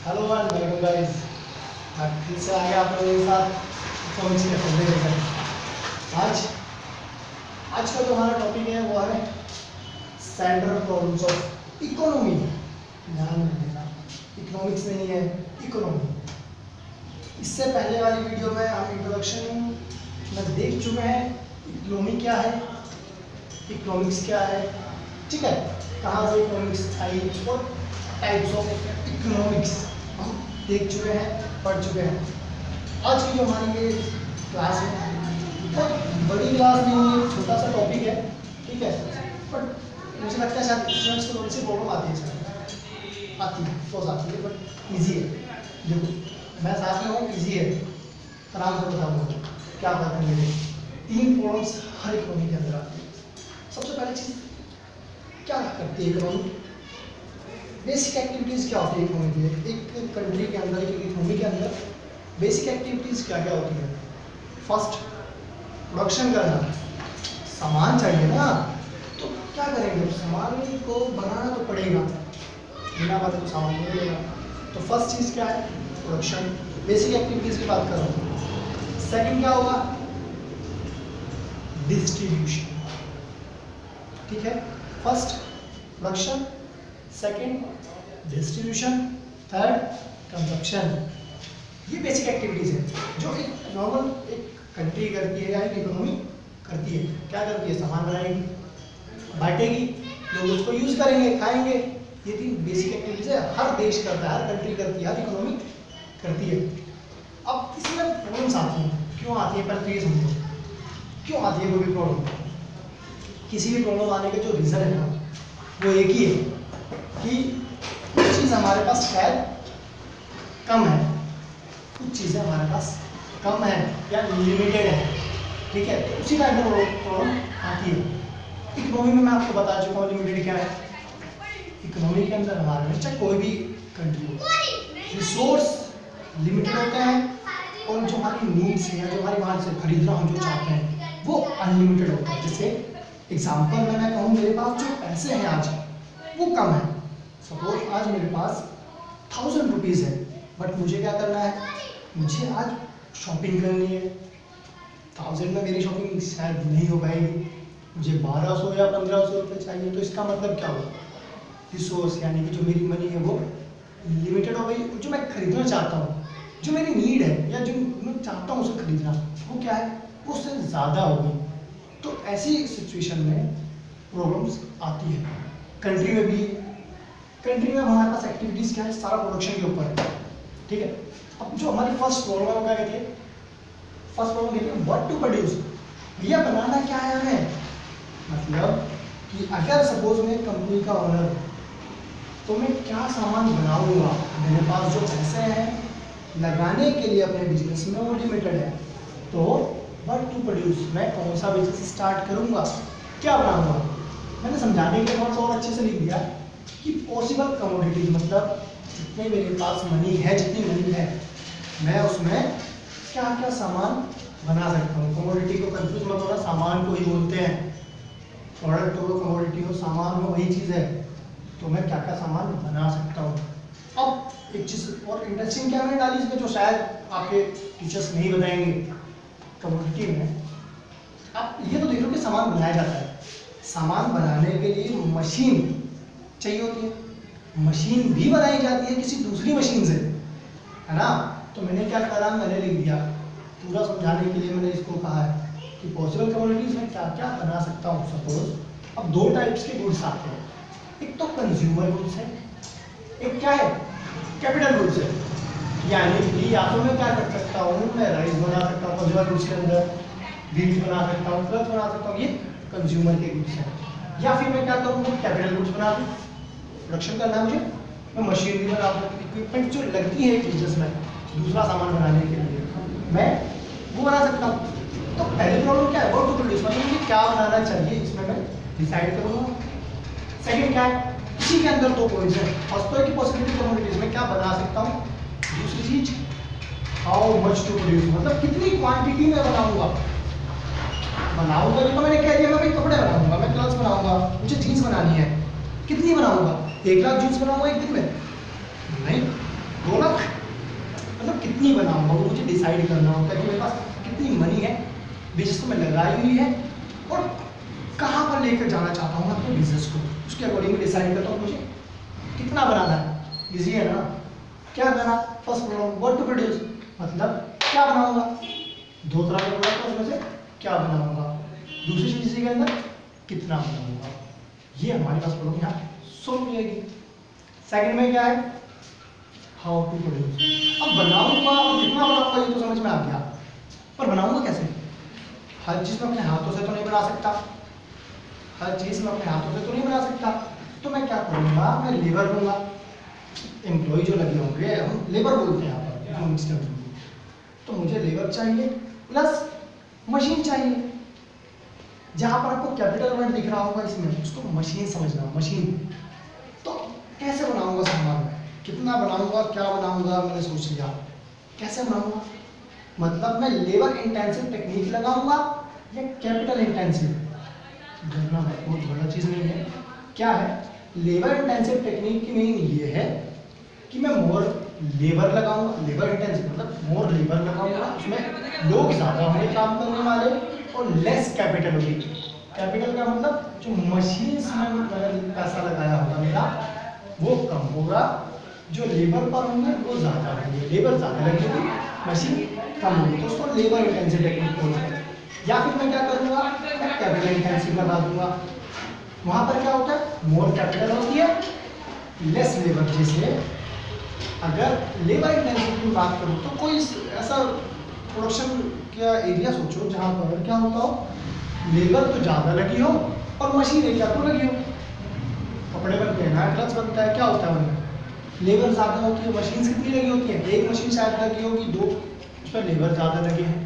Hello and welcome guys. फिर से आए आप लोगों के साथ इकोनॉमिक्स के फंडे लेकर। आज आज का जो हमारा टॉपिक है वो है सेंट्रल प्रॉब्लम्स ऑफ इकोनॉमी। ध्यान रखना, इकोनॉमिक्स नहीं है, इकोनॉमी। इससे पहले वाली वीडियो में हम इंट्रोडक्शन में देख चुके हैं इकोनॉमी क्या है, इकोनॉमिक्स क्या है, ठीक है, कहाँ से इकोनॉमिक्स आई और टाइप्स ऑफ इकोनॉमिक्स हम देख चुके हैं, पढ़ चुके हैं। आज की जो हमारी ये क्लास है बहुत बड़ी क्लास नहीं है, छोटा सा टॉपिक है, ठीक है, बट मुझे लगता है शायद स्टूडेंट्स को थोड़ी सी प्रॉब्लम आती है इसमें, आती है बहुत आती है, बट ईजी है। देखो मैं साथ में हूँ, ईजी है, आराम से बताऊँगा क्या करते हैं। मेरे 3 प्रॉब्लम्स हर इकोनॉमी के अंदर आती है। सबसे पहली चीज़ क्या करती है इकोनॉमी, बेसिक एक्टिविटीज़ क्या होती है इकोनॉमी की। एक कंट्री के अंदर, एक इकोनॉमी के अंदर बेसिक एक्टिविटीज़ क्या क्या होती है। फर्स्ट, प्रोडक्शन करना, सामान चाहिए ना, तो क्या करेंगे, सामान को बनाना तो पड़ेगा, बिना बात तो सामान नहीं मिलेगा। तो फर्स्ट चीज़ क्या है, प्रोडक्शन, बेसिक एक्टिविटीज़ की बात कर रहा हूँ। सेकंड क्या होगा, डिस्ट्रीब्यूशन, ठीक है। First production, second distribution, third consumption. ये बेसिक एक्टिविटीज़ है जो एक नॉर्मल एक कंट्री करती है या एक इकोनॉमी करती है। क्या करती है, सामान बनाएगी, बांटेगी, लोग उसको यूज़ करेंगे, खाएंगे। ये 3 बेसिक एक्टिविटीज़ है, हर देश करता है, हर कंट्री करती है, हर इकोनॉमी करती है। अब इसमें प्रॉब्लम्स आती हैं, क्यों आती है, पहले तो ये समझो क्यों आती है कोई भी प्रॉब्लम। किसी भी प्रॉब्लम आने के जो रीज़न है ना वो एक ही है कि कुछ चीज़ हमारे पास शायद कम है, कुछ चीज़ें हमारे पास कम है या लिमिटेड है, ठीक है। तो उसी टाइप में प्रॉब्लम आती है। इकोनॉमी में मैं आपको बता चुका हूँ लिमिटेड क्या है। इकोनॉमी के अंदर हमारे में चाहे कोई भी कंट्री हो, रिसोर्स लिमिटेड होते हैं और जो हमारी नीड्स है या जो हमारी वहाँ से खरीदना हम जो चाहते हैं वो अनलिमिटेड होता है। जैसे एग्जाम्पल में मैं कहूँ, मेरे पास जो पैसे हैं आज वो कम है। सपोज आज मेरे पास 1000 रुपीज़ है, बट मुझे क्या करना है, मुझे आज शॉपिंग करनी है। 1000 में मेरी शॉपिंग शायद नहीं हो पाएगी, मुझे 1200 या 1500 रुपये चाहिए। तो इसका मतलब क्या हुआ, रिसोर्स यानी कि जो मेरी मनी है वो लिमिटेड हो गई। जो मैं खरीदना चाहता हूँ, जो मेरी नीड है या जो मैं चाहता हूँ उसे खरीदना, वो क्या है, वो उससे ज़्यादा हो गई। तो ऐसी सिचुएशन में प्रॉब्लम्स आती है। कंट्री में भी, कंट्री में हमारे पास एक्टिविटीज़ क्या है, सारा प्रोडक्शन के ऊपर है, ठीक है। अब जो हमारी फर्स्ट प्रॉब्लम है वो क्या कहती है, फर्स्ट प्रॉब्लम कहती है व्हाट टू प्रोड्यूस। भैया बनाना क्या है हमें, मतलब कि अगर सपोज मैं कंपनी का ओनर, तो मैं क्या सामान बनाऊंगा, मेरे पास जो पैसे हैं लगाने के लिए अपने बिजनेस में वो लिमिटेड है। तो व्हाट टू प्रोड्यूस, मैं कौन सा बिजनेस स्टार्ट करूंगा, क्या बनाऊंगा। मैंने समझाने के लिए थोड़ा सा और अच्छे से लिख दिया कि पॉसिबल कमोडिटीज, मतलब जितने मेरे पास मनी है, जितनी मनी है, मैं उसमें क्या क्या सामान बना सकता हूँ। कमोडिटी को कंफ्यूज मत होना, सामान को ही बोलते हैं, प्रोडक्ट हो, कमोडिटी हो, सामान हो, वही चीज़ है। तो मैं क्या क्या सामान बना सकता हूँ। अब एक चीज़ और इंटरेस्टिंग क्या मैंने डाली इसमें, जो शायद आपके टीचर्स नहीं बताएंगे। कमोडिटी में आप ये तो देख लो कि सामान बनाया जाता है, सामान बनाने के लिए मशीन चाहिए होती है, मशीन भी बनाई जाती है किसी दूसरी मशीन से, है ना। तो मैंने क्या करा, मैंने लिख दिया पूरा समझाने के लिए, मैंने इसको कहा है कि पॉसिबल कमोडिटीज में क्या क्या बना सकता हूँ। सपोज अब 2 टाइप्स के गुड्स आते हैं, एक तो कंज्यूमर गुड्स है, एक क्या है, कैपिटल गुड्स है। यानी कि या तो मैं क्या कर सकता हूँ, मैं राइस बना सकता हूँ कंज्यूमर गुड्स के अंदर, व्हीट बना सकता हूँ, क्लॉथ बना सकता हूँ, ये कंज्यूमर के गुड्स हैं। या फिर मैं क्या करूँगा, कैपिटल गुड्स बना दूँ, प्रोडक्शन करना है मुझे, मैं मशीनरी बना दूँ, इक्विपमेंट जो लगती है एक बिजनेस में दूसरा सामान बनाने के लिए, मैं वो बना सकता हूँ। तो पहली प्रॉब्लम क्या है, व्हाट टू प्रोड्यूस, मतलब मुझे क्या बनाना चाहिए, इसमें मैं डिसाइड करूँगा। सेकंड क्या है, इसी के अंदर 2 पॉइंट्स हैं। फर्स्ट तो है कि पॉसिबिलिटी कमोडिटीज में क्या बना सकता हूँ, दूसरी चीज हाउ मच टू प्रोड्यूस, मतलब कितनी क्वांटिटी में बनाऊंगा। ये तो मैंने कह दिया, मैं भाई कपड़े बनाऊंगा, मैं क्लॉथ्स बनाऊंगा, मुझे जीन्स बनानी है, कितनी बनाऊंगा, 1 लाख जीन्स बनाऊंगा एक दिन में, नहीं, 2 लाख, मतलब कितनी बनाऊंगा वो मुझे डिसाइड करना होता है कि मेरे पास कितनी मनी है, बिजनेस को मैं लगाई हुई है और कहाँ पर लेकर जाना चाहता हूँ अपने बिजनेस को, उसके अकॉर्डिंग डिसाइड करता हूँ मुझे कितना बनाना है। इजी है ना। क्या करना, first problem what to produce, मतलब क्या बनाऊंगा, 2 तरह के प्रोडक्ट उसमें से क्या बनाऊंगा, दूसरी चीज इसी के अंदर कितना बनाऊंगा। ये हमारे पास प्रॉब्लम यहाँ सोल्व हो जाएगी। सेकंड में क्या है, हाउ टू प्रोड्यूस। अब बनाऊंगा और कितना बनाऊंगा ये तो समझ में आ गया, पर बनाऊंगा कैसे। हर चीज में अपने हाथों से तो नहीं बना सकता, हर चीज में अपने हाथों से तो नहीं बना सकता, तो मैं क्या करूंगा, मैं लेबर लूंगा। एम्प्लॉय जो लगे होंगे, हम लेबर बोलते हैं यहाँ पर, तो मुझे लेबर चाहिए प्लस मशीन चाहिए। जहां पर आपको कैपिटल वर्ड दिख रहा होगा इसमें, उसको मशीन समझना, मशीन। तो कैसे बनाऊंगा सामान, कितना बनाऊंगा, क्या बनाऊंगा, मैंने सोच लिया कैसे बनाऊंगा। मतलब मैं लेबर इंटेंसिव टेक्निक लगाऊंगा या कैपिटल इंटेंसिव, डरना बहुत बड़ा चीज नहीं है। क्या है, लेबर इंटेंसिव टेक्निक की मीनिंग ये है कि मैं मोर लेबर लगाऊंगा, लेबर इंटेंसिव मतलब मोर लेबर लगाऊंगा, उसमें लोग ज्यादा होंगे काम करने वाले और लेस कैपिटल होगी। कैपिटल का मतलब जो मशीन में मैंने पैसा लगाया होगा मेरा वो कम होगा, जो लेबर पर होंगे वो ज्यादा होंगे, लेबर ज्यादा लगेगी मशीन कम होगी, तो उसको लेबर इंटेंसिव टेक्निक बोलते हैं। या फिर मैं क्या करूंगा, मैं कैपिटल इंटेंसिव लगा दूंगा। वहां पर क्या होता है, मोर कैपिटल होती है लेस लेबर। जैसे अगर लेबर इंटेंसिव की बात करूं तो कोई ऐसा प्रोडक्शन का एरिया सोचो जहां पर क्या होता हो, लेबर तो ज़्यादा लगी हो और मशीन क्या तो लगी हो। कपड़े बनते हैं ना, क्लच बनता है, क्या होता है उनमें लेबर ज़्यादा होती है, मशीन कितनी लगी होती है, एक मशीन शायद लगी होगी, 2, उस पर लेबर ज़्यादा लगे हैं।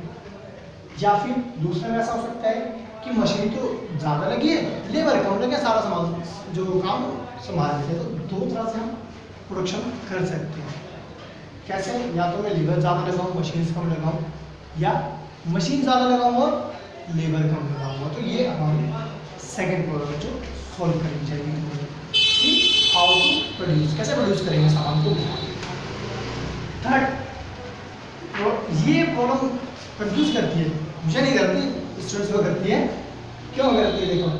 या फिर दूसरा में ऐसा हो सकता है कि मशीन तो ज़्यादा लगी है, लेबर कम लगे, सारा सामान जो काम संभाल लेते हैं। तो 2 तरह से हम प्रोडक्शन कर सकते हैं। कैसे, या तो मैं लेबर ज़्यादा लगाऊँ मशीन कम लगाऊँ, या मशीन ज़्यादा लगाऊँ और लेबर कम लगाऊंगा। तो ये हमारी सेकंड प्रॉब्लम है जो सॉल्व करनी चाहिए कि हाउ टू प्रोड्यूस, कैसे प्रोड्यूस करेंगे सामान को। थर्ड, ये प्रॉब्लम कंफ्यूज करती है, मुझे नहीं करती, स्टूडेंट्स को करती है। क्यों करती है, देखो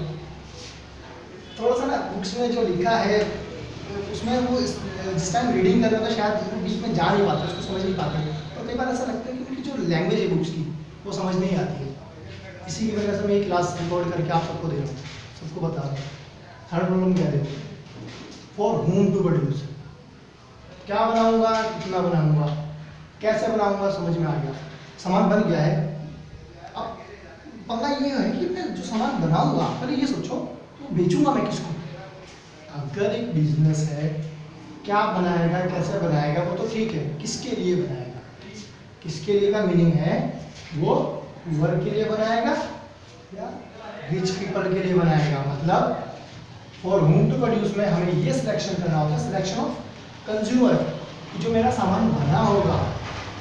थोड़ा सा ना बुक्स में जो लिखा है उसमें वो जिस टाइम रीडिंग कर रहे हो तो शायद बीच में जा नहीं पाते, उसको समझ नहीं पाते, और कई बार ऐसा लगता है कि उनकी जो लैंग्वेज है बुक्स की वो समझ नहीं आती है। इसी की वजह से मैं ये क्लास रिकॉर्ड करके आप सबको दे रहा हूँ, सबको बता रहा हूँ। थर्ड प्रॉब्लम क्या है, फॉर होम टू प्रोड्यूस, क्या बनाऊंगा, कितना बनाऊंगा, कैसे बनाऊंगा, समझ में आ गया, सामान बन गया है। अब पंगा ये है कि मैं जो सामान बनाऊंगा, पहले ये सोचो तो बेचूंगा मैं किसको। अगर एक बिजनेस है, क्या बनाएगा, कैसे बनाएगा, वो तो ठीक है, किसके लिए बनाएगा, किसके लिए का मीनिंग है, वो पुअर के लिए बनाएगा या रिच पीपल के लिए बनाएगा। मतलब फॉर होम टू प्रोड्यूस में हमें ये सिलेक्शन करना होता है, सिलेक्शन ऑफ कंज्यूमर, कि जो मेरा सामान बना होगा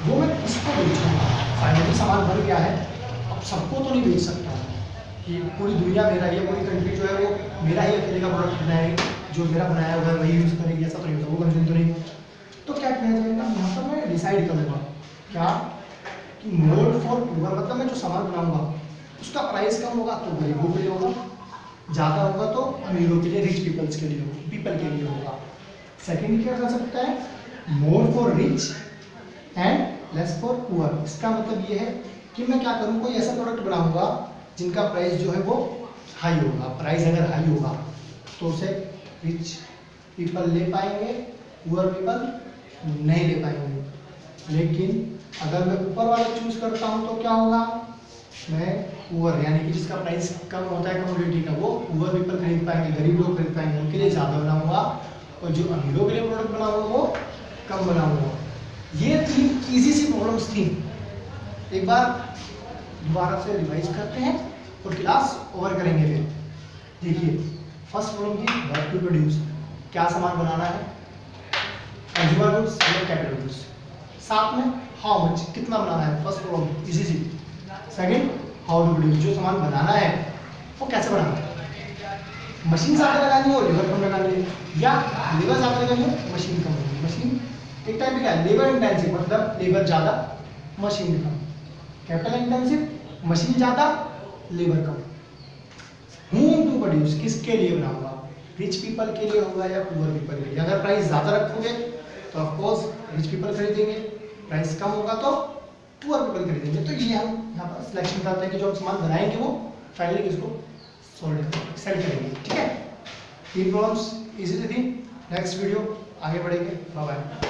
वो मैं किसको बेचूंगा। फाइनली सामान बन गया है, अब सबको तो नहीं बेच सकता कि पूरी दुनिया मेरा ही है, पूरी कंट्री जो है वो मेरा ही अकेले का प्रोडक्ट बनाएगी, जो मेरा बनाया हुआ है वही यूज़ करेगी, ऐसा तो नहीं होता, वो कंज्यूम तो नहीं। तो क्या किया जाएगा, यहाँ पर मैं डिसाइड करूँगा क्या कि मोर फॉर पुअर, मतलब मैं जो सामान बनाऊंगा उसका प्राइस कम होगा तो गरीबों के लिए होगा, ज़्यादा होगा तो अमीरों के लिए, रिच पीपल्स के लिए होगा, पीपल के लिए होगा। सेकेंड क्या कर सकता है, more for rich and less for poor. इसका मतलब ये है कि मैं क्या करूँ, कोई ऐसा प्रोडक्ट बनाऊंगा जिनका प्राइस जो है वो हाई होगा। प्राइस अगर हाई होगा तो उसे रिच पीपल ले पाएंगे, पुअर पीपल नहीं ले पाएंगे। लेकिन अगर मैं ऊपर वाला चूज करता हूँ तो क्या होगा, मैं पुअर यानी कि जिसका प्राइस कम होता है कमोडिटी का, वो पुअर पीपल खरीद पाएंगे, गरीब लोग खरीद पाएंगे, उनके लिए ज़्यादा बनाऊंगा, और जो अमीरों के लिए प्रोडक्ट बनाऊंगा वो कम बनाऊंगा। ये 3 इजी सी प्रॉब्लम्स थी। एक बार दोबारा से रिवाइज करते हैं और क्लास ओवर करेंगे। फिर देखिए, फर्स्ट प्रॉब्लम थी वर्क टू प्रोड्यूस, क्या सामान बनाना है, कंज्यूमर गुड्स या कैपिटल गुड्स। साथ में हाउ मच, कितना बनाना है, फर्स्ट प्रॉब्लम इजी सी। सेकंड, हाउ टू प्रोड्यूस, जो सामान बनाना है वो कैसे बनाना है, मशीन ज़्यादा लगानी है और लेबर कम लगानी है, या लेबर ज़्यादा लगानी है मशीन कम लगानी है, मशीन एक टाइप क्या है लेबर इंटेंसिव, मतलब लेबर ज़्यादा मशीन कम। कैपिटल इंटेंसिव मशीन ज़्यादा लेबर कम। whom टू प्रोड्यूस, किसके लिए बना होगा, रिच पीपल के लिए होगा या पुअर पीपल के लिए। अगर प्राइस ज़्यादा रखोगे तो ऑफ कोर्स रिच पीपल खरीदेंगे, प्राइस कम होगा तो पुअर पीपल खरीदेंगे। तो ये हम यहाँ पर सिलेक्शन करते हैं कि जो हम सामान बनाएंगे वो फाइनली किसको सेल करेंगे। ठीक है, 3 प्रॉब्लम्स इजीली थी। नेक्स्ट वीडियो आगे बढ़ेंगे। Bye bye.